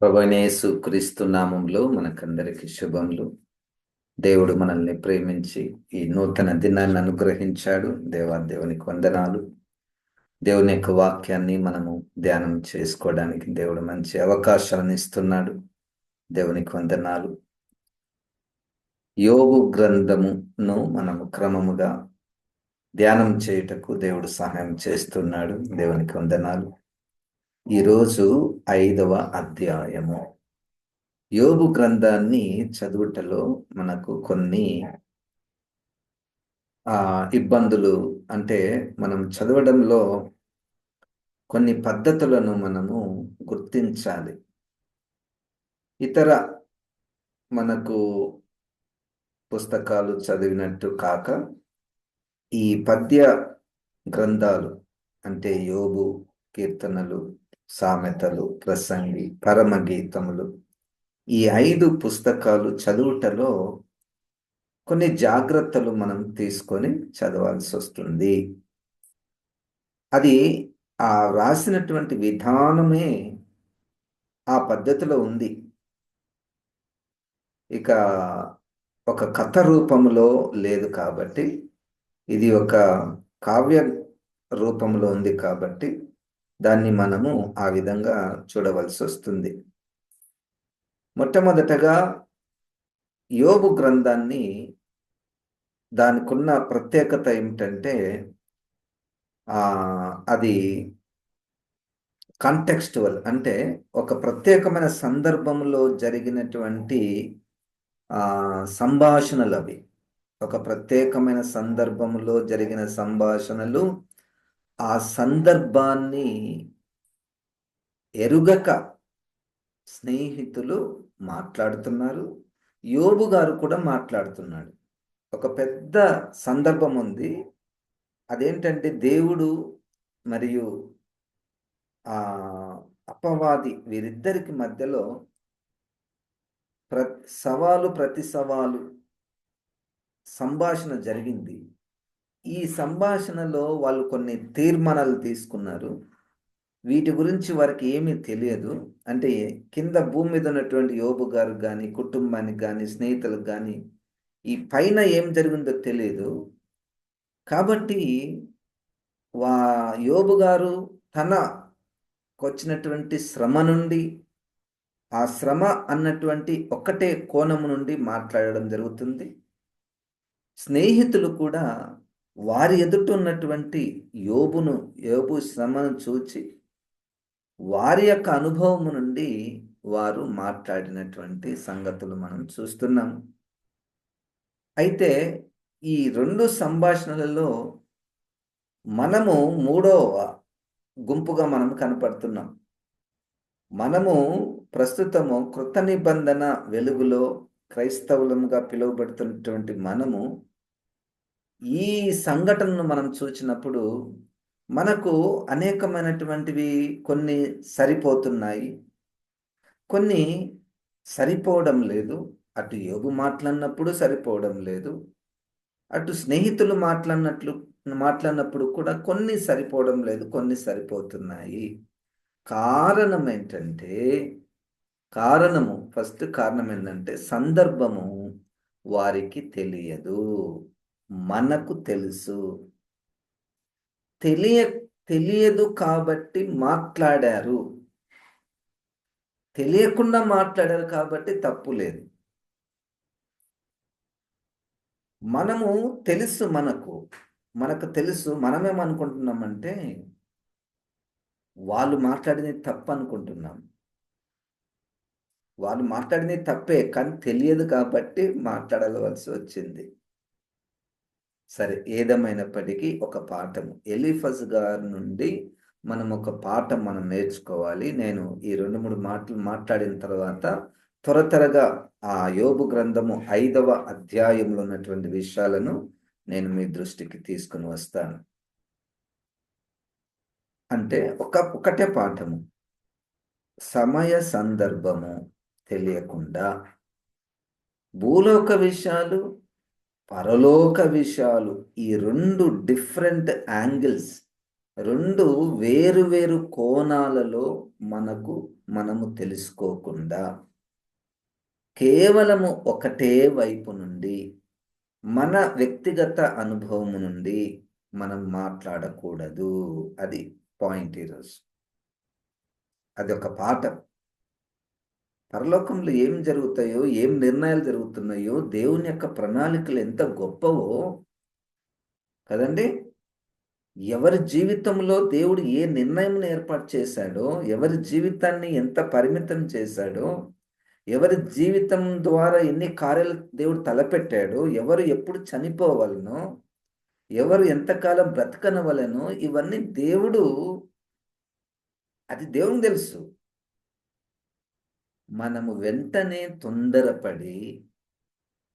ప్రభువైన యేసు క్రీస్తు నామంలో మనకందరికి శుభములు. దేవుడు మనల్ని ప్రేమించి ఈ నూతన దినాన్ని అనుగ్రహించాడు. దేవునికి వందనాలు. దేవుని యొక్క వాక్యాన్ని మనము ధ్యానం చేసుకోవడానికి దేవుడు మంచి అవకాశాలను ఇస్తున్నాడు. దేవునికి వందనాలు. యోబు గ్రంథమును మనము క్రమముగా ధ్యానం చేయుటకు దేవుడు సహాయం చేస్తున్నాడు. దేవునికి వందనాలు. ఈరోజు 5వ అధ్యాయము. యోబు గ్రంథాన్ని చదువుటలో మనకు కొన్ని ఇబ్బందులు, అంటే మనం చదవడంలో కొన్ని పద్ధతులను మనము గుర్తించాలి. ఇతర మనకు పుస్తకాలు చదివినట్టు కాక ఈ పద్య గ్రంథాలు అంటే యోబు, కీర్తనలు, సామెతలు, ప్రసంగి, పరమగీతములు, ఈ 5 పుస్తకాలు చదువుటలో కొన్ని జాగ్రత్తలు మనం తీసుకొని చదవాల్సి వస్తుంది. అది రాసినటువంటి విధానమే ఆ పద్ధతిలో ఉంది. ఇక ఒక కథ రూపంలో లేదు కాబట్టి, ఇది ఒక కావ్య రూపంలో ఉంది కాబట్టి దాన్ని మనము ఆ విధంగా చూడవలసి వస్తుంది. మొట్టమొదటగా యోబు గ్రంథాన్ని, దానికున్న ప్రత్యేకత ఏమిటంటే అది కాంటెక్స్టువల్, అంటే ఒక ప్రత్యేకమైన సందర్భంలో జరిగినటువంటి సంభాషణలు. అవి ఒక ప్రత్యేకమైన సందర్భంలో జరిగిన సంభాషణలు. ఆ సందర్భాన్ని ఎరుగక స్నేహితులు మాట్లాడుతున్నారు, యోబు గారు కూడా మాట్లాడుతున్నాడు. ఒక పెద్ద సందర్భం ఉంది. అదేంటంటే దేవుడు మరియు అపవాది వీరిద్దరికి మధ్యలో ప్రతి సవాలు సంభాషణ జరిగింది. ఈ సంభాషణలో వాళ్ళు కొన్ని తీర్మానాలు తీసుకున్నారు. వీటి గురించి వారికి ఏమీ తెలియదు. అంటే కింద భూమి మీద ఉన్నటువంటి యోబు గారు కానీ, కుటుంబానికి కానీ, స్నేహితులకు కానీ ఈ పైన ఏం జరిగిందో తెలియదు. కాబట్టి యోబు గారు తనకొచ్చినటువంటి శ్రమ నుండి, ఆ శ్రమ అన్నటువంటి ఒక్కటే కోణము నుండి మాట్లాడడం జరుగుతుంది. స్నేహితులు కూడా వారి ఎదుట ఉన్నటువంటి యోబు శ్రమను చూచి వారి యొక్క అనుభవం నుండి వారు మాట్లాడినటువంటి సంగతులు మనం చూస్తున్నాం. అయితే ఈ 2 సంభాషణలలో మనము 3వ గుంపుగా మనం కనపడుతున్నాం. మనము ప్రస్తుతము కృత నిబంధన వెలుగులో క్రైస్తవులముగా పిలువబడుతున్నటువంటి మనము ఈ సంఘటనను మనం చూసినప్పుడు మనకు అనేకమైనటువంటివి కొన్ని సరిపోతున్నాయి, కొన్ని సరిపోవడం లేదు. అటు యోబు మాట్లాడినప్పుడు సరిపోవడం లేదు, అటు స్నేహితులు మాట్లాడినప్పుడు కూడా కొన్ని సరిపోవడం లేదు, కొన్ని సరిపోతున్నాయి. కారణం ఏంటంటే, ఫస్ట్ కారణం ఏంటంటే సందర్భము వారికి తెలియదు, మనకు తెలుసు. తెలియదు కాబట్టి మాట్లాడారు. తెలియకుండా మాట్లాడారు కాబట్టి తప్పు లేదు. మనకు తెలుసు. మనమేమనుకుంటున్నామంటే వాళ్ళు మాట్లాడినది తప్పు అనుకుంటున్నాం. వాళ్ళు మాట్లాడినది తప్పే, కానీ తెలియదు కాబట్టి మాట్లాడవలసి వచ్చింది. సరే, ఏదేమైనప్పటికీ ఒక పాఠము, ఎలీఫజ్ గారి నుండి మనం ఒక పాఠం మనం నేర్చుకోవాలి. నేను ఈ 2-3 మాటలు మాట్లాడిన తర్వాత త్వరగా ఆ యోబు గ్రంథము 5వ అధ్యాయంలో ఉన్నటువంటి విషయాలను నేను మీ దృష్టికి తీసుకుని వస్తాను. అంటే ఒకటే పాఠము, సమయ సందర్భము తెలియకుండా భూలోక విషయాలు, పరలోక విషయాలు, ఈ 2 డిఫరెంట్ యాంగిల్స్, రెండు వేరు వేరు కోణాలలో మనము తెలుసుకోకుండా కేవలము ఒకటే వైపు నుండి మన వ్యక్తిగత అనుభవం నుండి మనం మాట్లాడకూడదు. అది పాయింట్ ఈరోజు. అది ఒక పాఠం. పరలోకంలో ఏం జరుగుతాయో, ఏం నిర్ణయాలు జరుగుతున్నాయో, దేవుని యొక్క ప్రణాళికలు ఎంత గొప్పవో కదండి. ఎవరి జీవితంలో దేవుడు ఏ నిర్ణయం ఏర్పాటు చేశాడో, ఎవరి జీవితాన్ని ఎంత పరిమితం చేశాడో, ఎవరి జీవితం ద్వారా ఎన్ని కార్యాలు దేవుడు తలపెట్టాడో, ఎవరు ఎప్పుడు చనిపోవలనో, ఎవరు ఎంతకాలం బ్రతకనవలనో, ఇవన్నీ అది దేవునికి తెలుసు. మనము వెంటనే తొందరపడి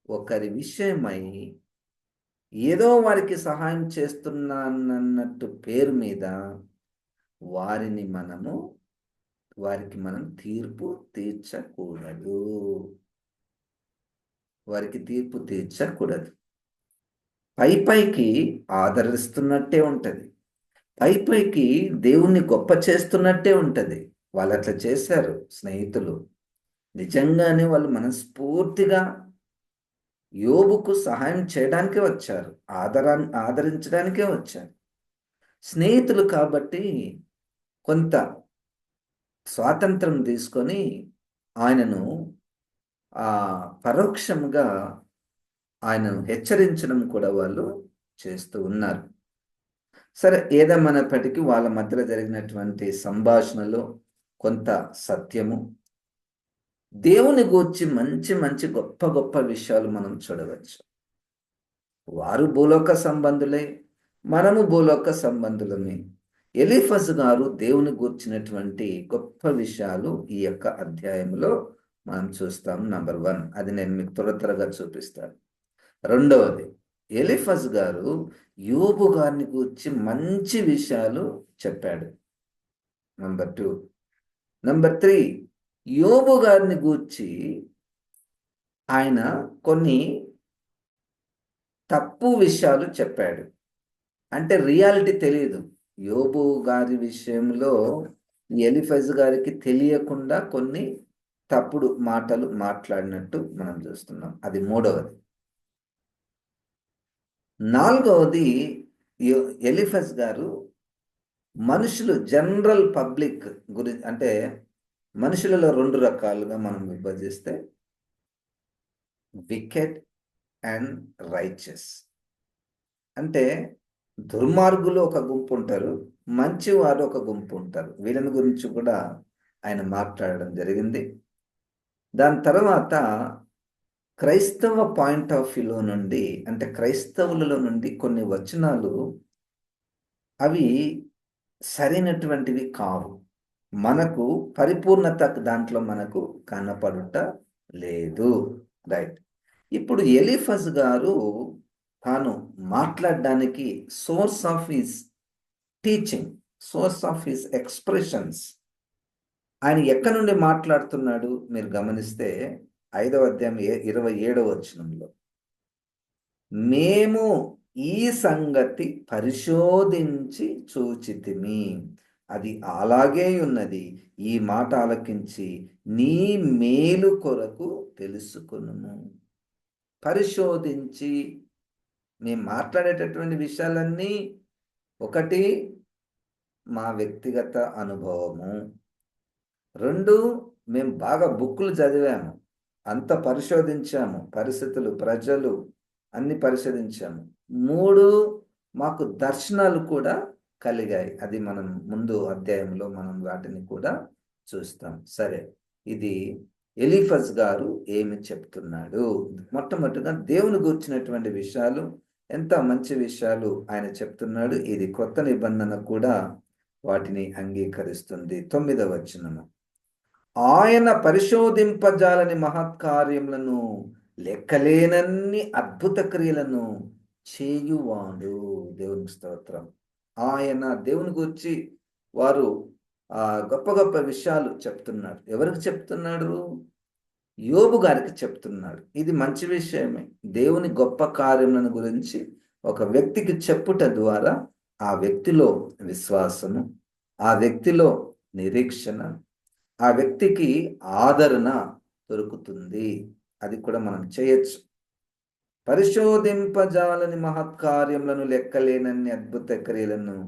ఒకరి విషయమై ఏదో వారికి సహాయం చేస్తున్నానన్నట్టు పేరు మీద వారికి మనం తీర్పు తీర్చకూడదు. పైకి ఆదరిస్తున్నట్టే ఉంటది, పైకి దేవుణ్ణి గొప్ప చేస్తున్నట్టే ఉంటది. వాళ్ళు అట్లా చేశారు స్నేహితులు. నిజంగానే వాళ్ళు మనస్ఫూర్తిగా యోబుకు సహాయం చేయడానికే వచ్చారు, ఆదరించడానికే వచ్చారు. స్నేహితులు కాబట్టి కొంత స్వాతంత్రం తీసుకొని ఆయనను పరోక్షంగా ఆయనను హెచ్చరించడం కూడా వాళ్ళు చేస్తూ ఉన్నారు. సరే, ఏదేమైనప్పటికీ వాళ్ళ మధ్యలో జరిగినటువంటి సంభాషణలో కొంత సత్యము, దేవుని గూర్చి మంచి మంచి గొప్ప గొప్ప విషయాలు మనం చూడవచ్చు. వారు భూలోక సంబంధులే, మనము భూలోక సంబంధులమే. ఎలీఫజు గారు దేవుని గూర్చినటువంటి గొప్ప విషయాలు ఈ యొక్క అధ్యాయంలో మనం చూస్తాం. నంబర్ 1, అది నేను మీకు త్వరగా చూపిస్తాను. రెండవది, ఎలీఫజు గారు యోబు గారిని గూర్చి మంచి విషయాలు చెప్పాడు. నంబర్ 2. నంబర్ 3, యోబు గారిని గూర్చి ఆయన కొన్ని తప్పు విషయాలు చెప్పాడు. అంటే రియాలిటీ తెలియదు. యోబు గారి విషయంలో ఎలీఫజు గారికి తెలియకుండా కొన్ని తప్పుడు మాటలు మాట్లాడినట్టు మనం చూస్తున్నాం. అది 3వది. 4వది, ఎలీఫజు గారు మనుషులు, జనరల్ పబ్లిక్ గురించి, అంటే మనుషులలో 2 రకాలుగా మనం విభజిస్తే వికెడ్ అండ్ రైచస్. అంటే దుర్మార్గులు ఒక గుంపు ఉంటారు, మంచివారు ఒక గుంపు ఉంటారు. వీళ్ళని గురించి కూడా ఆయన మాట్లాడడం జరిగింది. దాని తర్వాత క్రైస్తవ పాయింట్ ఆఫ్ వ్యూలో నుండి, అంటే క్రైస్తవులలో నుండి కొన్ని వచనాలు అవి సరైనటువంటివి కావు, మనకు పరిపూర్ణత దాంట్లో మనకు కనపడుట లేదు. రైట్. ఇప్పుడు ఎలీఫజు గారు తాను మాట్లాడడానికి source of his teaching, source of his expressions, ఆయన ఎక్కడి నుండి మాట్లాడుతున్నాడు మీరు గమనిస్తే 5వ అధ్యాయం 27వ వచనంలో, మేము ఈ సంగతి పరిశోధించి చూచితిమి, అది అలాగే ఉన్నది, ఈ మాట ఆలకించి నీ మేలు కొరకు తెలుసుకును. పరిశోధించి, మేము మాట్లాడేటటువంటి విషయాలన్నీ, ఒకటి మా వ్యక్తిగత అనుభవము, 2 మేము బాగా బుక్కులు చదివాము, అంత పరిశోధించాము, పరిస్థితులు, ప్రజలు అన్ని పరిశోధించాము, 3 మాకు దర్శనాలు కూడా కలిగాయి. అది మనం ముందు అధ్యాయంలో మనం వాటిని కూడా చూస్తాం. సరే, ఇది ఎలీఫజు గారు ఏమి చెప్తున్నాడు? మొట్టమొదటిగా దేవుని గూర్చినటువంటి విషయాలు, ఎంత మంచి విషయాలు ఆయన చెప్తున్నాడు. ఇది కొత్త నిబంధన కూడా వాటిని అంగీకరిస్తుంది. 9వ వచనము, ఆయన పరిశోధింపజాలని మహత్కార్యములను, లెక్కలేనన్ని అద్భుత క్రియలను చేయువాడు. దేవునికి స్తోత్రం. ఆయన దేవుని గురించి వారు గొప్ప గొప్ప విషయాలు చెప్తున్నాడు. ఎవరికి చెప్తున్నాడు? యోబు గారికి చెప్తున్నాడు. ఇది మంచి విషయమే. దేవుని గొప్ప కార్యములను గురించి ఒక వ్యక్తికి చెప్పుట ద్వారా ఆ వ్యక్తిలో విశ్వాసము, ఆ వ్యక్తిలో నిరీక్షణ, ఆ వ్యక్తికి ఆదరణ దొరుకుతుంది. అది కూడా మనం చేయొచ్చు. పరిశోధింపజాలని మహత్కార్యములను లెక్కలేనన్ని అద్భుత క్రియలను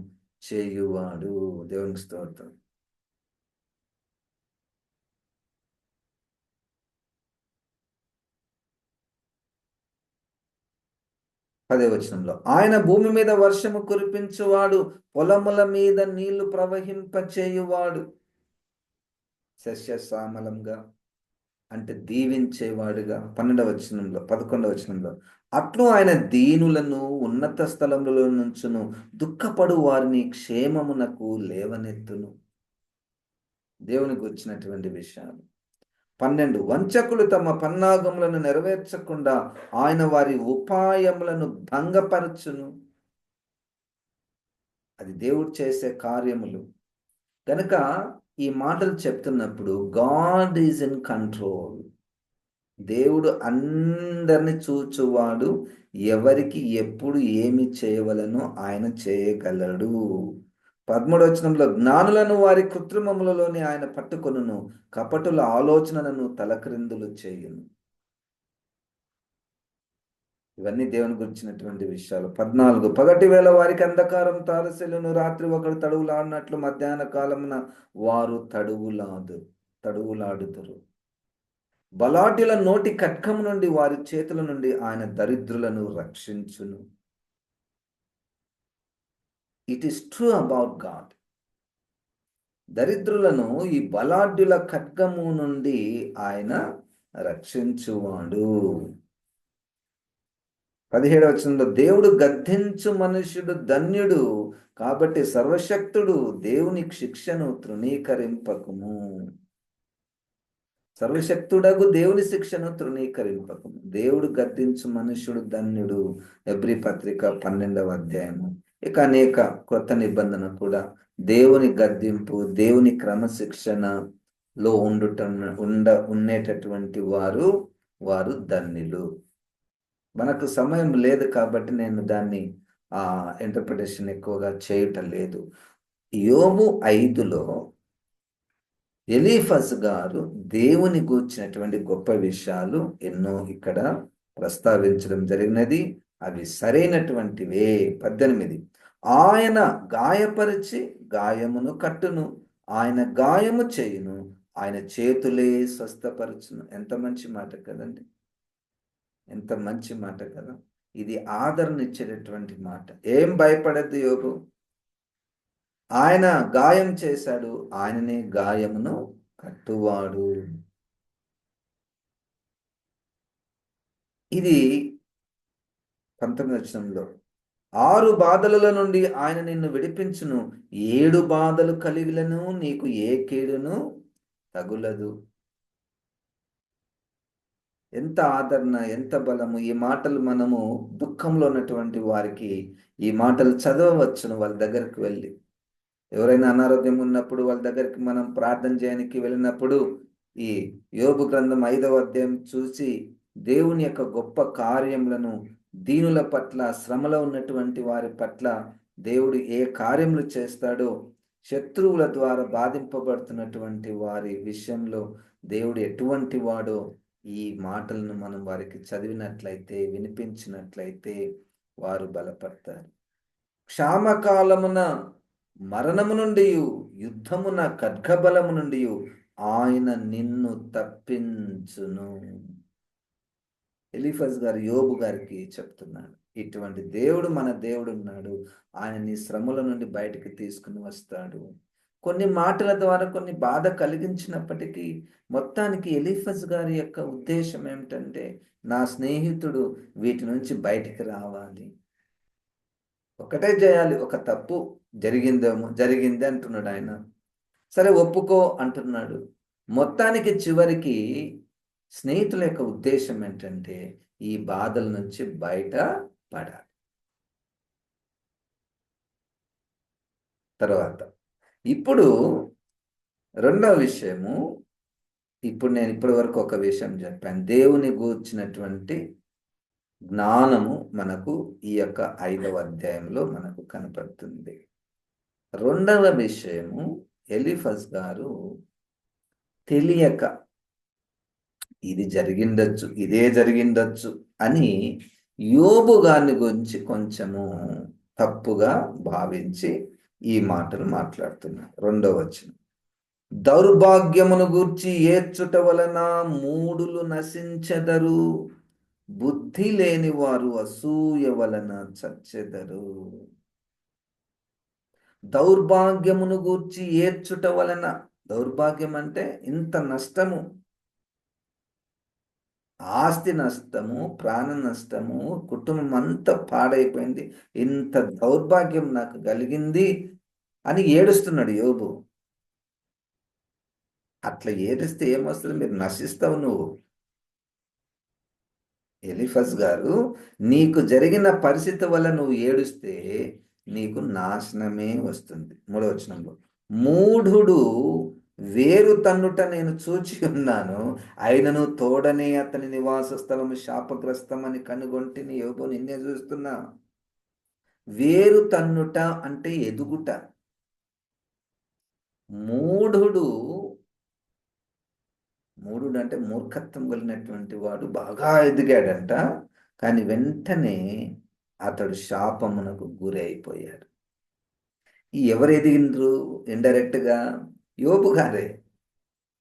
చేయువాడు. దేవునికి స్తోత్రం. 10వ వచనంలో ఆయన భూమి మీద వర్షము కురిపించువాడు, పొలముల మీద నీళ్లు ప్రవహింపచేయువాడు. సస్యశ్యామలంగా అంటే దీవించేవాడుగా. 12వ వచనంలో 11వ వచనంలో అట్లు ఆయన దీనులను ఉన్నత స్థలములలో నుంచును, దుఃఖపడు వారిని క్షేమమునకు లేవనెత్తును. దేవుని గురించినటువంటి విషయాలు. 12 వంచకులు తమ పన్నాగములను నెరవేర్చకుండా ఆయన వారి ఉపాయములను భంగపరచును. అది దేవుడు చేసే కార్యములు. కనుక ఈ మాటలు చెప్తున్నప్పుడు గాడ్ ఈజ్ ఇన్ కంట్రోల్. దేవుడు అందరిని చూచువాడు. ఎవరికి ఎప్పుడు ఏమి చేయవలనో ఆయన చేయగలడు. 13వ వచనంలో జ్ఞానులను వారి కృత్రిమములలోని ఆయన పట్టుకొనును, కపటుల ఆలోచనలను తలక్రిందులు చేయును. ఇవన్నీ దేవుని గురించినటువంటి విషయాలు. 14 పగటి వేళ వారికి అంధకారం తారసిల్లును, రాత్రి ఒకడు తడువులాడినట్లు మధ్యాహ్న కాలమున వారు తడువులాడుదురు. బలాఢ్యుల నోటి ఖడ్గము నుండి వారి చేతుల నుండి ఆయన దరిద్రులను రక్షించును. It is true about God. దరిద్రులను ఈ బలాఢ్యుల ఖడ్గము నుండి ఆయన రక్షించువాడు. 17వ వచనంలో దేవుడు గద్దించు మనుష్యుడు ధన్యుడు, కాబట్టి సర్వశక్తుడు దేవుని శిక్షను తృణీకరింపకుము. సర్వశక్తుడగు దేవుని శిక్షను తృణీకరింపకము. దేవుడు గద్దించు మనుష్యుడు ధన్యుడు. హెబ్రీ పత్రిక 12వ అధ్యాయము. ఇక అనేక కొత్త నిబంధన కూడా దేవుని గద్దింపు, దేవుని క్రమశిక్షణలో ఉండేటటువంటి వారు ధన్యులు. మనకు సమయం లేదు కాబట్టి నేను దాన్ని ఇంటర్ప్రిటేషన్ ఎక్కువగా చేయటం లేదు. యోబు 5లో ఎలీఫజ్ గారు దేవుని గూర్చినటువంటి గొప్ప విషయాలు ఎన్నో ఇక్కడ ప్రస్తావించడం జరిగినది. అవి సరైనటువంటివే. 18 ఆయన గాయపరిచి గాయమును కట్టును, ఆయన గాయము చేయును, ఆయన చేతులే స్వస్థపరచును. ఎంత మంచి మాట కదండి, ఎంత మంచి మాట కదా. ఇది ఆదరణ ఇచ్చేటటువంటి మాట. ఏం భయపడద్దు యోబు, ఆయన గాయం చేశాడు, ఆయననే గాయమును కట్టువాడు. ఇది 19వ వచనంలో 6 బాధల నుండి ఆయన నిన్ను విడిపించును, 7 బాధలు కలిగిలను నీకు ఏ కీడును తగులదు. ఎంత ఆదరణ, ఎంత బలము. ఈ మాటలు మనము దుఃఖంలో ఉన్నటువంటి వారికి ఈ మాటలు చదవవచ్చును. వాళ్ళ దగ్గరికి వెళ్ళి, ఎవరైనా అనారోగ్యం ఉన్నప్పుడు వాళ్ళ దగ్గరికి మనం ప్రార్థన చేయడానికి వెళ్ళినప్పుడు ఈ యోబు గ్రంథం 5వ అధ్యాయం చూసి దేవుని యొక్క గొప్ప కార్యములను, దీనుల పట్ల, శ్రమలో ఉన్నటువంటి వారి పట్ల దేవుడు ఏ కార్యములు చేస్తాడో, శత్రువుల ద్వారా బాధింపబడుతున్నటువంటి వారి విషయంలో దేవుడు ఎటువంటి వాడో, ఈ మాటలను మనం వారికి చదివినట్లయితే, వినిపించినట్లయితే వారు బలపడతారు. క్షామకాలమున మరణము నుండి, యుద్ధమున ఖడ్గబలము నుండి ఆయన నిన్ను తప్పించును. ఎలీఫజ్ గారు యోబు గారికి చెప్తున్నాడు, ఇటువంటి దేవుడు మన దేవుడు ఉన్నాడు. ఆయన నీ శ్రమల నుండి బయటికి తీసుకుని వస్తాడు. కొన్ని మాటల ద్వారా కొన్ని బాధ కలిగించినప్పటికీ మొత్తానికి ఎలీఫజ్ గారి యొక్క ఉద్దేశం ఏమిటంటే, నా స్నేహితుడు వీటి నుంచి బయటికి రావాలి. ఒకటే చేయాలి, ఒక తప్పు జరిగింది అంటున్నాడు ఆయన. సరే ఒప్పుకో అంటున్నాడు. మొత్తానికి చివరికి స్నేహితుల యొక్క ఉద్దేశం ఏంటంటే ఈ బాధల నుంచి బయట పడాలి. తర్వాత ఇప్పుడు రెండవ విషయము, ఇప్పుడు నేను ఇప్పటి వరకు ఒక విషయం చెప్పాను, దేవుని గూర్చినటువంటి జ్ఞానము మనకు ఈ యొక్క 5వ అధ్యాయంలో మనకు కనపడుతుంది. రెండవ విషయము, ఎలీఫజ్ గారు తెలియక ఇది జరిగిండొచ్చు, ఇదే జరిగిండొచ్చు అని యోబు గారిని గురించి కొంచెము తప్పుగా భావించి ఈ మాటలు మాట్లాడుతున్నారు. రెండవ వచనం, దౌర్భాగ్యమును గూర్చి ఏడ్చుట వలన మూఢులు నశించెదరు, బుద్ధి లేని వారు అసూయ వలన చచ్చెదరు. దౌర్భాగ్యమును గూర్చి ఏడ్చుట వలన, దౌర్భాగ్యం అంటే ఇంత నష్టము, ఆస్తి నష్టము, ప్రాణ నష్టము, కుటుంబం అంతా పాడైపోయింది, ఇంత దౌర్భాగ్యం నాకు కలిగింది అని ఏడుస్తున్నాడు యోబు. అట్లా ఏడిస్తే ఏమొస్తుంది? మీరు నశిస్తావు నువ్వు. ఎలీఫజ్ గారు, నీకు జరిగిన పరిస్థితి వల్ల నువ్వు ఏడుస్తే నీకు నాశనమే వస్తుంది. 3వ వచనంలో, మూఢుడు వేరు తన్నుట నేను చూచి ఉన్నాను, అయినను తోడనే అతని నివాస స్థలము శాపగ్రస్తమని కనుగొంటిని. యోబు, నిన్నే చూస్తున్నా. వేరు తన్నుట అంటే ఎదుగుట. మూఢుడు, మూఢుడు అంటే మూర్ఖత్వం కలిగినటువంటి వాడు బాగా ఎదిగాడంట, కానీ వెంటనే అతడు శాపమునకు గురి అయిపోయాడు. ఎవరు ఎదిగిండ్రు? ఇండైరెక్ట్గా యోబు గారే.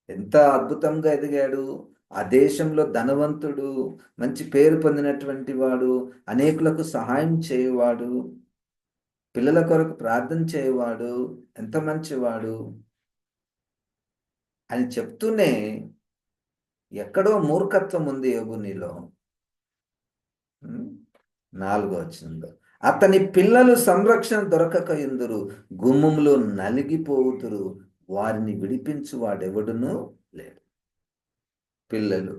ఎంత అద్భుతంగా ఎదిగాడు, ఆ దేశంలో ధనవంతుడు, మంచి పేరు పొందినటువంటి వాడు, అనేకులకు సహాయం చేయవాడు, పిల్లల కొరకు ప్రార్థన చేయవాడు, ఎంత మంచివాడు అని చెప్తూనే ఎక్కడో మూర్ఖత్వం ఉంది యోబు నీలో. 4వ వచనంలో, అతని పిల్లలు సంరక్షణ దొరకక ఎందురు, గుమ్మంలో నలిగిపోవుదురు, వారిని విడిపించు వాడెవడునూ లేడు. పిల్లలు,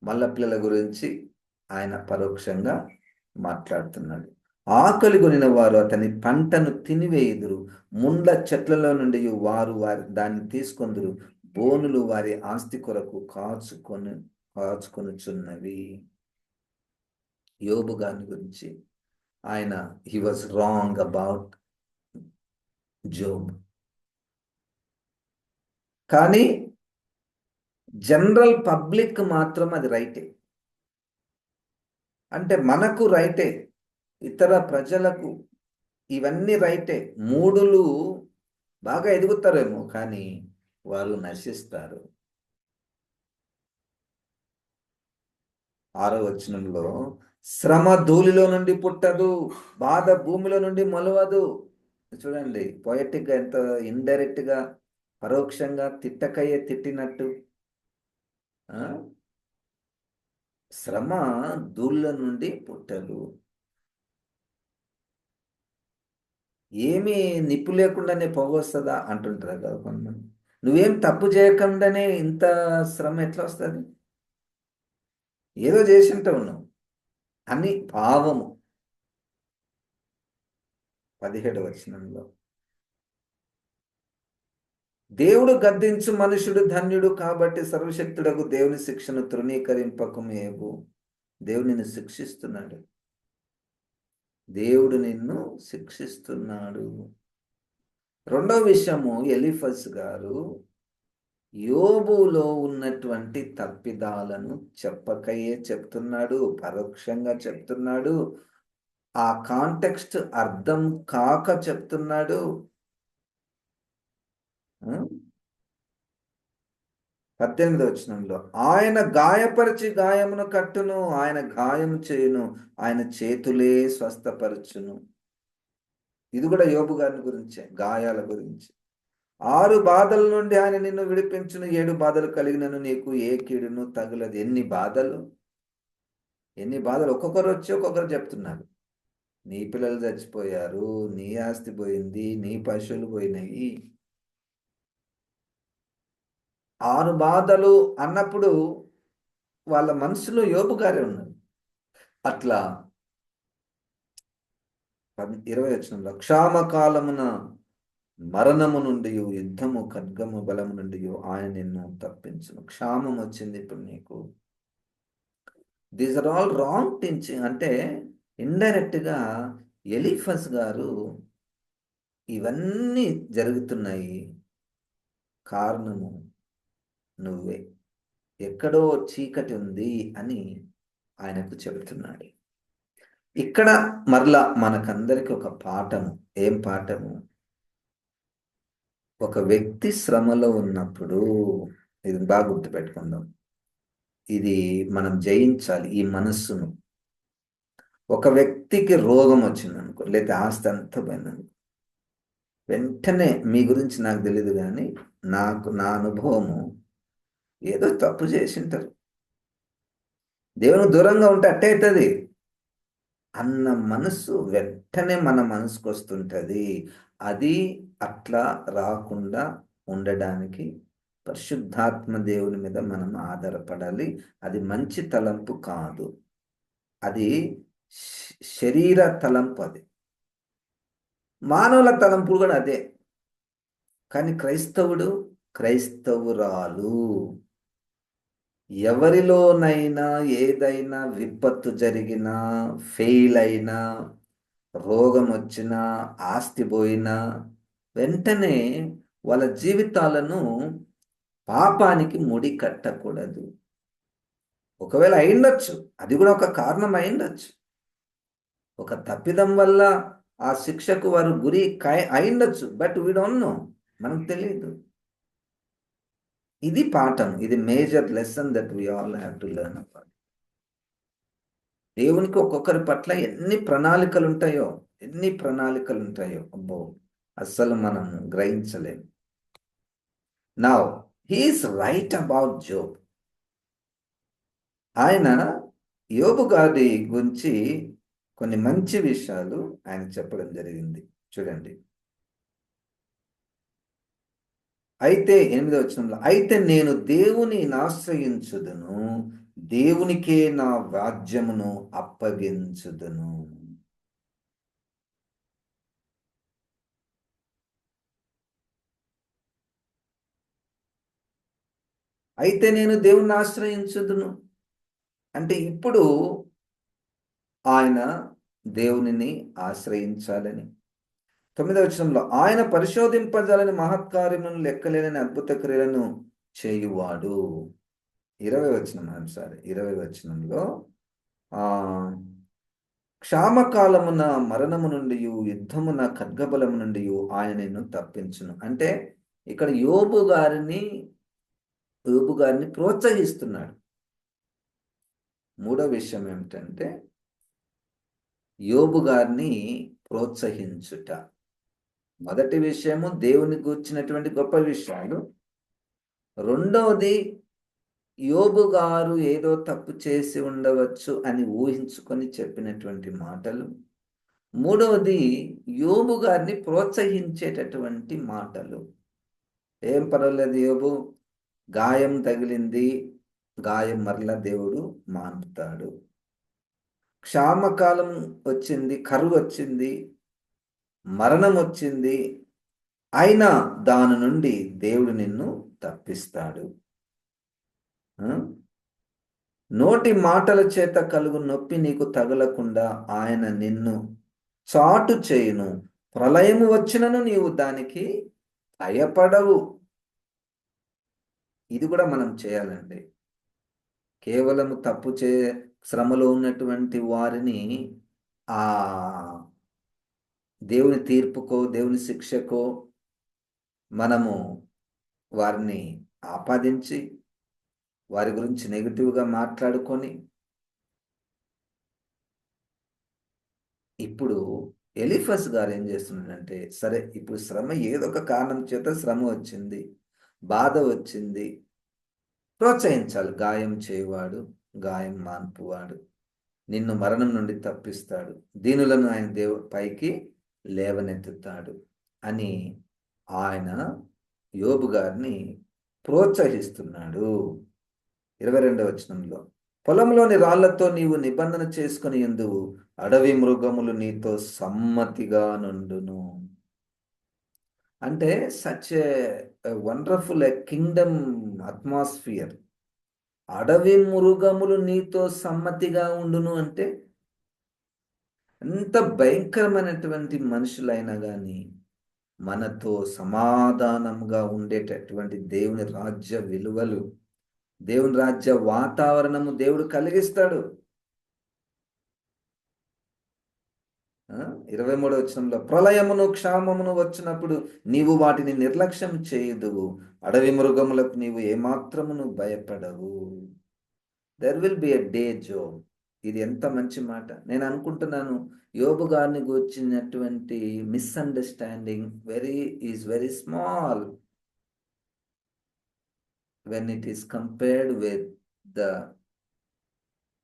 మల్ల పిల్లల గురించి ఆయన పరోక్షంగా మాట్లాడుతున్నాడు. ఆకలి కొనిన వారు అతని పంటను తినివేయుదురు, ముండ్ల చెట్లలో నుండి వారు దాన్ని తీసుకొందురు, బోనులు వారి ఆస్తి కొరకు కాచుకొనుచున్నవి. యోబు గారి గురించి ఆయన, he was wrong about Job. కానీ జనరల్ పబ్లిక్ మాత్రం అది రైటే. అంటే మనకు రైటే, ఇతర ప్రజలకు ఇవన్నీ రైటే. మూఢులు బాగా ఎదుగుతారేమో, కానీ వారు నశిస్తారు. 6వ వచనంలో, శ్రమ ధూళిలో నుండి పుట్టదు, బాధ భూమిలో నుండి మొలవదు. చూడండి, పొయటిక్గా ఎంత ఇండైరెక్ట్గా, పరోక్షంగా తిట్టకయ్యే తిట్టినట్టు. శ్రమ ధూళిల నుండి పుట్టదు. ఏమీ నిప్పు లేకుండానే పొగ వస్తుందా అంటుంటారు కదా కొంతమంది. నువ్వేం తప్పు చేయకుండానే ఇంత శ్రమ ఎట్లా వస్తుంది? ఏదో చేసి ఉంటావు నువ్వు అని భావము. 17వ వచనంలో, దేవుడు గద్దించు మనుషుడు ధన్యుడు, కాబట్టి సర్వశక్తుడకు దేవుని శిక్షను తృణీకరింపకమేవు. దేవుడు నిన్ను శిక్షిస్తున్నాడు, దేవుడు నిన్ను శిక్షిస్తున్నాడు. రెండవ విషయము, ఎలీఫజ్ గారు యోబులో ఉన్నటువంటి తప్పిదాలను చెప్పకయే చెప్తున్నాడు, పరోక్షంగా చెప్తున్నాడు, ఆ కాంటెక్స్ట్ అర్థం కాక చెప్తున్నాడు. 18వ వచనంలో, ఆయన గాయపరిచి గాయమును కట్టును, ఆయన గాయం చేయును, ఆయన చేతులే స్వస్థపరచును. ఇది కూడా యోబు గారిని గురించే, గాయాల గురించి. 6 బాధల నుండి ఆయన నిన్ను విడిపించును, 7 బాధలు కలిగినను నీకు ఏ కీడును తగులదు. ఎన్ని బాధలు, ఎన్ని బాధలు! ఒక్కొక్కరు వచ్చి ఒక్కొక్కరు చెప్తున్నారు. నీ పిల్లలు చచ్చిపోయారు, నీ ఆస్తి పోయింది, నీ పశువులు పోయినాయి. 6 బాధలు అన్నప్పుడు వాళ్ళ మనసులో యోబు గారే ఉన్నారు. అట్లా 20వ వచనంలో, క్షామకాలమున మరణము నుండి, యుద్ధము ఖడ్గము బలము నుండి ఆయన నిన్ను తప్పించును. క్షామం వచ్చింది ఇప్పుడు నీకు, these are all wrong thinking. అంటే ఇండైరెక్ట్గా ఎలీఫస్ గారు ఇవన్నీ జరుగుతున్నాయి కారణము నువ్వే, ఎక్కడో చీకటి ఉంది అని ఆయనకు చెబుతున్నాడు. ఇక్కడ మరలా మనకందరికి ఒక పాఠము. ఏం పాఠము? ఒక వ్యక్తి శ్రమలో ఉన్నప్పుడు, ఇది బాగా గుర్తుపెట్టుకుందాం, ఇది మనం జయించాలి ఈ మనస్సును. ఒక వ్యక్తికి రోగం వచ్చిందనుకో, లేదా ఆస్తి అంతా పోయిందనుకో, వెంటనే మీ గురించి నాకు తెలియదు కానీ నా అనుభవము, ఏదో తప్పు చేసింటారు, దేవునికి దూరంగా ఉంటే అట్టే అవుతుంది అన్న మనసు వెంటనే మన మనసుకు వస్తుంటుంది. అది అట్లా రాకుండా ఉండడానికి పరిశుద్ధాత్మ దేవుని మీద మనం ఆధారపడాలి. అది మంచి తలంపు కాదు, అది శరీర తలంపు. అది మానవుల తలంపులు కూడా అదే. కానీ క్రైస్తవురాలు ఎవరిలోనైనా ఏదైనా విపత్తు జరిగినా, ఫెయిల్ అయినా, రోగం వచ్చినా, ఆస్తి పోయినా, వెంటనే వాళ్ళ జీవితాలను పాపానికి ముడి కట్టకూడదు. ఒకవేళ అయిండొచ్చు, అది కూడా ఒక కారణం అయిండొచ్చు. ఒక తప్పిదం వల్ల ఆ శిక్షకు వారు గురి అయిండొచ్చు. బట్ వీ డోంట్ నో, మనకు తెలియదు. ఇది పాఠం, ఇది major lesson that we all have to learn about. దేవునికి ఒక్కొక్కరి పట్ల ఎన్ని ప్రణాళికలు ఉంటాయో, అబ్బో, అస్సలు మనం గ్రహించలేము. Now he is right about Job. ఆయన యోబు గారి గురించి కొన్ని మంచి విషయాలు ఆయన చెప్పడం జరిగింది. చూడండి. అయితే 8వ వచనంలో, అయితే నేను దేవుని ఆశ్రయించుదును, దేవునికే నా వాద్యమును అప్పగించుదును. అయితే నేను దేవుణ్ణి ఆశ్రయించుదును అంటే ఇప్పుడు ఆయన దేవునిని ఆశ్రయించాలని. 9వ వచనంలో, ఆయన పరిశోధింపజాలని మహత్కార్యములను లెక్కలేని అద్భుత క్రియలను చేయువాడు. 20వ వచనంలో, ఆ క్షామకాలమున మరణము నుండి, యుద్ధమున ఖడ్గబలము నుండి ఆయన నిన్ను తప్పించును. అంటే ఇక్కడ యోబు గారిని ప్రోత్సహిస్తున్నాడు. మూడో విషయం ఏమిటంటే యోబు గారిని ప్రోత్సహించుట. మొదటి విషయము దేవుని గూర్చినటువంటి గొప్ప విషయాలు. రెండవది, యోబు గారు ఏదో తప్పు చేసి ఉండవచ్చు అని ఊహించుకొని చెప్పినటువంటి మాటలు. మూడవది, యోబు గారిని ప్రోత్సహించేటటువంటి మాటలు. ఏం పర్వాలేదు యోబు, గాయం తగిలింది, గాయం మరలా దేవుడు మాన్పుతాడు. క్షామకాలం వచ్చింది, కరువు వచ్చింది, మరణం వచ్చింది, అయినా దాని నుండి దేవుడు నిన్ను తప్పిస్తాడు. నోటి మాటల చేత కలుగు నొప్పి నీకు తగలకుండా ఆయన నిన్ను చాటు చేయును. ప్రళయము వచ్చినను నీవు దానికి భయపడవు. ఇది కూడా మనం చేయాలండి. కేవలం శ్రమలో ఉన్నటువంటి వారిని ఆ దేవుని తీర్పుకో, దేవుని శిక్షకో మనము వారిని ఆపాదించి వారి గురించి నెగిటివ్గా మాట్లాడుకొని, ఇప్పుడు ఎలీఫస్ గారు ఏం చేస్తున్నాడంటే, సరే ఇప్పుడు శ్రమ ఏదో ఒక కారణం చేత శ్రమ వచ్చింది, బాధ వచ్చింది, ప్రోత్సహించాలి. గాయం చేయవాడు, గాయం మాన్పువాడు, నిన్ను మరణం నుండి తప్పిస్తాడు, దీనులను ఆయన పైకి లేవనెత్తుతాడు అని ఆయన యోబు గారిని ప్రోత్సహిస్తున్నాడు. 22వ వచనంలో, పొలంలోని రాళ్లతో నీవు నిబంధన చేసుకుని ఎందువు, అడవి మృగములు నీతో సమ్మతిగా నుండును. అంటే such a wonderful Kingdom atmosphere. అడవి మృగములు నీతో సమ్మతిగా ఉండును అంటే ఎంత భయంకరమైనటువంటి మనుషులైనా కానీ మనతో సమాధానంగా ఉండేటటువంటి దేవుని రాజ్య విలువలు, దేవుని రాజ్య వాతావరణము దేవుడు కలిగిస్తాడు. 23వ వచనంలో ప్రళయమును క్షామమును వచ్చినప్పుడు నీవు వాటిని నిర్లక్ష్యం చేయదువు, అడవి మృగములకు నీవు ఏమాత్రమును భయపడవు. There will be a day Job. ఇది ఎంత మంచి మాట. నేను అనుకుంటున్నాను యోబు గారిని గురించినటువంటి misunderstanding very small when it is compared with the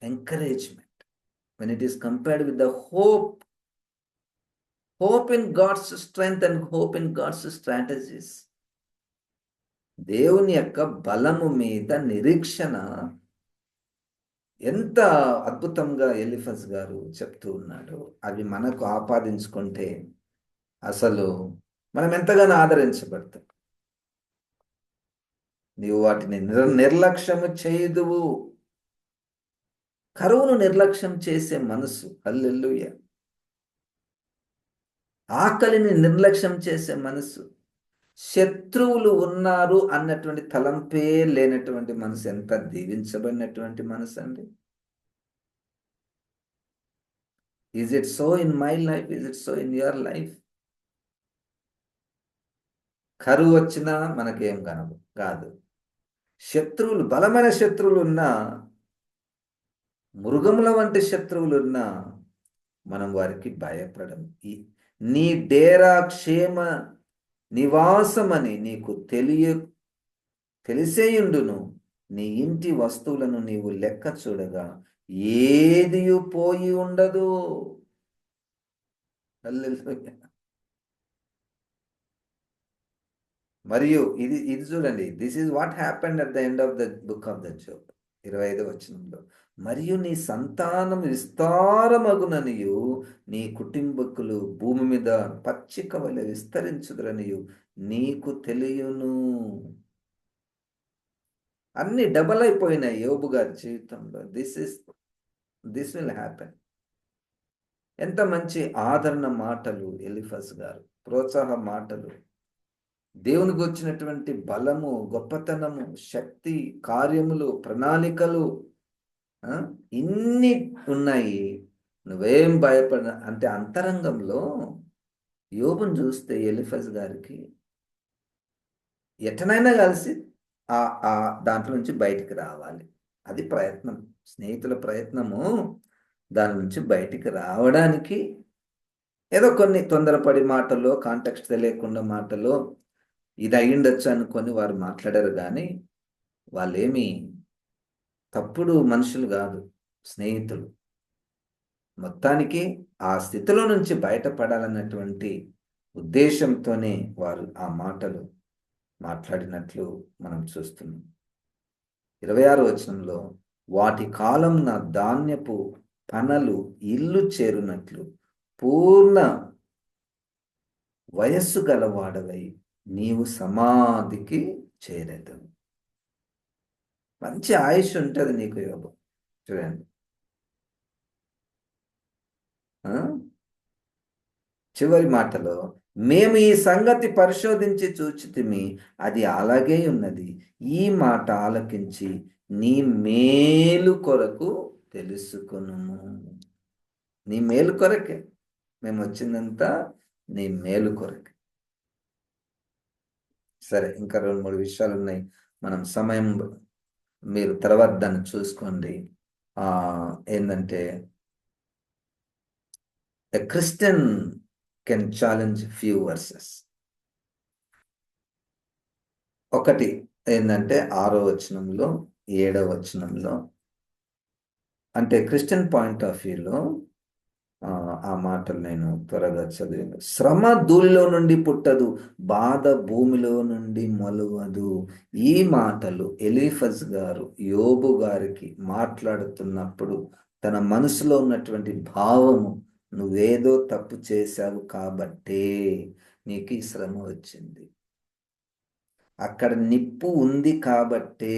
encouragement, when it is compared with the hope in God's strength and hope in God's strategies. దేవుని యొక్క బలము మీద నిరీక్షణ ఎంత అద్భుతంగా ఎలిఫజ్ గారు చెప్తూ ఉన్నాడు. అవి మనకు ఆపాదించుకుంటే అసలు మనం ఎంతగానో ఆదరించబడతాం. నీవు వాటిని నిర్లక్ష్యము చేయదువు. కరువును నిర్లక్ష్యం చేసే మనసు, హల్లెలూయా. ఆకలిని నిర్లక్ష్యం చేసే మనసు, శత్రువులు ఉన్నారు అన్నటువంటి తలంపే లేనటువంటి మనసు ఎంత దీవించబడినటువంటి మనసు అండి. Is it so in my life? Is it so in your life? కరువు వచ్చినా మనకేం కాదు. శత్రువులు, బలమైన శత్రువులు ఉన్నా, మృగముల వంటి శత్రువులు ఉన్నా మనం వారికి భయపడం. నీ డేరా క్షేమ నివాసమని నీకు తెలిసేయుండును. నీ ఇంటి వస్తువులను నీవు లెక్క చూడగా ఏది పోయి ఉండదు. మరియు ఇది చూడండి, this is what happened at the end of the book of the Job, 25వ వచనంలో. మరియు నీ సంతానం విస్తారమగుననియు, నీ కుటుంబకులు భూమి మీద పచ్చిక వలె విస్తరించుదురనియు నీకు తెలియను. అన్ని డబల్ అయిపోయినాయి యోబు గారి జీవితంలో. This will happen. ఎంత మంచి ఆదరణ మాటలు ఎలిఫజ్ గారు, ప్రోత్సాహ మాటలు, దేవునికి వచ్చినటువంటి బలము, గొప్పతనము, శక్తి, కార్యములు, ప్రణాళికలు ఇన్ని ఉన్నాయి. నువ్వేం భయపడ అంటే అంతరంగంలో యోబును చూస్తే ఎలిఫజ్ గారికి ఎటనైనా కలిసి ఆ దాంట్లో నుంచి బయటికి రావాలి. అది ప్రయత్నం, స్నేహితుల ప్రయత్నము. దాని నుంచి బయటికి రావడానికి ఏదో కొన్ని తొందరపడి మాటలో, కాంటెక్స్ట్ తెలియకుండా మాటలో ఇది అయ్యుండొచ్చు అనుకొని వారు మాట్లాడారు. కానీ వాళ్ళేమి తప్పుడు మనుషులు కాదు, స్నేహితులు. మొత్తానికి ఆ స్థితిలో నుంచి బయటపడాలన్నటువంటి ఉద్దేశంతోనే వారు ఆ మాటలు మాట్లాడినట్లు మనం చూస్తున్నాం. 26వ వచనంలో వాటి కాలం నా ధాన్యపు పనలు ఇల్లు చేరునట్లు పూర్ణ వయస్సు గలవాడవై నీవు సమాధికి చేరదు. మంచి ఆయుష్ ఉంటుంది నీకు యోబు. చూడండి, చివరి మాటలో మేము ఈ సంగతి పరిశోధించి చూచితిమి, అది అలాగే ఉన్నది. ఈ మాట ఆలకించి నీ మేలు కొరకు తెలుసుకొనుము. నీ మేలు కొరకే మేము వచ్చిందంతా, నీ మేలు కొరకే. సరే, ఇంకా 2-3 విషయాలు ఉన్నాయి. మనం సమయం, మీరు తర్వాత దాన్ని చూసుకోండి. ఏంటంటే a Christian can challenge few versus. ఒకటి ఏంటంటే 6వ వచనంలో, 7వ వచనంలో, అంటే క్రిస్టియన్ పాయింట్ ఆఫ్ వ్యూలో ఆ మాటలు నేను త్వరగా చదివాను. శ్రమ ధూళిలో నుండి పుట్టదు, బాధ భూమిలో నుండి మొలవదు. ఈ మాటలు ఎలీఫజ్ గారు యోబు గారికి మాట్లాడుతున్నప్పుడు తన మనసులో ఉన్నటువంటి భావము, నువ్వేదో తప్పు చేశావు కాబట్టే నీకు ఈ శ్రమ వచ్చింది, అక్కడ నిప్పు ఉంది కాబట్టే,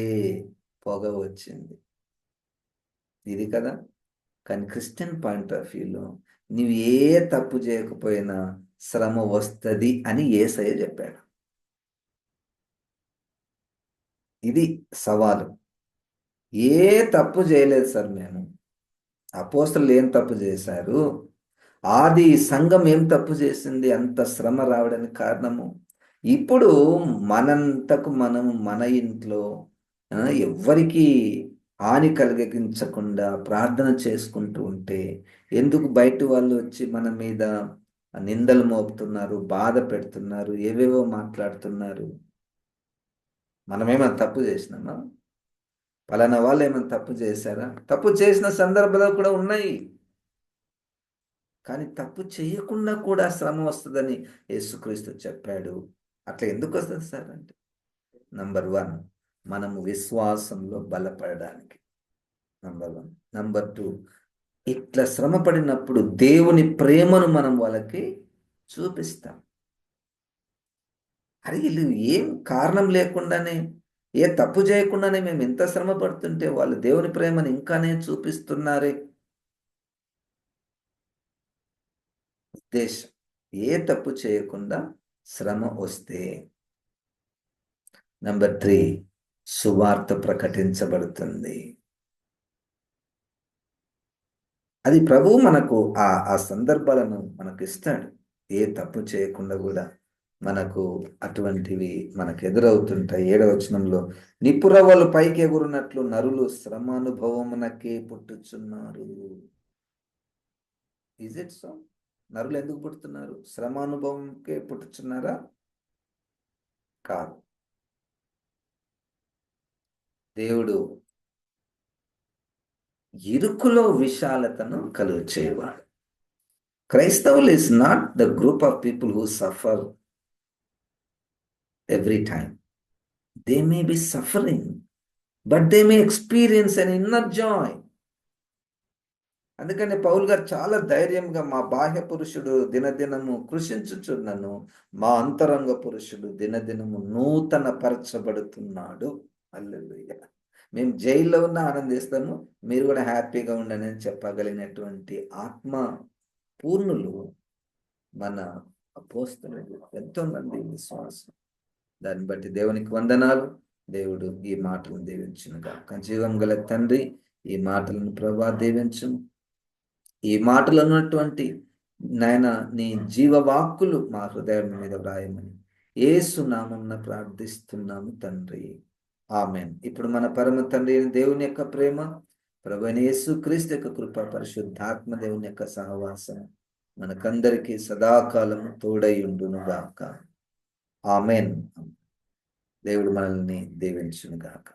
పొగ వచ్చింది. ఇది కదా. కానీ క్రిస్టియన్ పాయింట్ ఆఫ్ వ్యూలో నీవు ఏ తప్పు చేయకపోయినా శ్రమ వస్తుంది అని యేసయ్య చెప్పాడు. ఇది సవాలు. ఏ తప్పు చేయలేదు సార్ మేము. అపోస్తలులు ఏం తప్పు చేశారు? ఆది సంఘం ఏం తప్పు చేసింది అంత శ్రమ రావడానికి కారణము? ఇప్పుడు మనంతకు మనం మన ఇంట్లో ఎవ్వరికీ హాని కలిగించకుండా ప్రార్థన చేసుకుంటూ ఉంటే ఎందుకు బయట వాళ్ళు వచ్చి మన మీద నిందలు మోపుతున్నారు, బాధ పెడుతున్నారు, ఏవేవో మాట్లాడుతున్నారు? మనమేమైనా తప్పు చేసినామా? పలానా వాళ్ళు ఏమైనా తప్పు చేశారా? తప్పు చేసిన సందర్భాలు కూడా ఉన్నాయి. కానీ తప్పు చేయకుండా కూడా శ్రమ వస్తుందని యేసుక్రీస్తు చెప్పాడు. అట్లా ఎందుకు వస్తుంది సార్ అంటే, నంబర్ 1 మనము విశ్వాసంలో బలపడడానికి. నంబర్ 1. నంబర్ 2, ఇట్లా శ్రమ పడినప్పుడు దేవుని ప్రేమను మనం వాళ్ళకి చూపిస్తాం. అరే వీళ్ళు ఏం కారణం లేకుండానే, ఏ తప్పు చేయకుండానే మేము ఎంత శ్రమ పడుతుంటే వాళ్ళు దేవుని ప్రేమను ఇంకానే చూపిస్తున్నారే. ఉద్దేశం ఏ తప్పు చేయకుండా శ్రమ వస్తే. నంబర్ 3, సువార్త ప్రకటించబడుతుంది. అది ప్రభువు మనకు ఆ సందర్భాలను మనకు ఇస్తాడు. ఏ తప్పు చేయకుండా కూడా మనకు అటువంటివి మనకు ఎదురవుతుంటాయి. 7వ వచనంలో నిపురవలు పైకి ఎగురున్నట్లు నరులు శ్రమానుభవమునకే పుట్టుచున్నారు. Is it so? నరులు ఎందుకు పుట్టుతున్నారు? శ్రమానుభవంకే పుట్టుచున్నారా? కాదు. దేవుడు ఇరుకులో విశాలతను కలుగు చేయవాడు. క్రైస్తవులు is not the group of people who suffer every time. They may be suffering, but they may experience an inner joy. అందుకని పౌలు గారు చాలా ధైర్యంగా మా బాహ్య పురుషుడు దినదినము కృషించుచున్నను, మా అంతరంగ పురుషుడు దినదినము నూతన పరచబడుతున్నాడు. హల్లెలూయా. మేము జైల్లో ఉన్న ఆనందిస్తాము, మీరు కూడా హ్యాపీగా ఉండండి అని చెప్పగలిగినటువంటి ఆత్మ పూర్ణులు మన అపోస్తలులు. ఎంతో మంది విశ్వాసం. దాన్ని బట్టి దేవునికి వందనాలు. దేవుడు ఈ మాటలను దీవించునుగాక. జీవం గల తండ్రి, ఈ మాటలను ప్రభా దీవించు. ఈ మాటలు ఉన్నటువంటి నాయన నీ జీవవాక్కులు మా హృదయం మీద వ్రాయమని యేసు నామమున ప్రార్థిస్తున్నాము తండ్రి. ఆమేన్. ఇప్పుడు మన పరమ తండ్రి అయిన దేవుని యొక్క ప్రేమ, ప్రభువైన యేసుక్రీస్తు యొక్క కృప, పరిశుద్ధాత్మ దేవుని యొక్క సహవాసం మనకందరికీ సదాకాలము తోడైయుండునుగాక. ఆమేన్. దేవుడు మనల్ని దీవించునుగాక.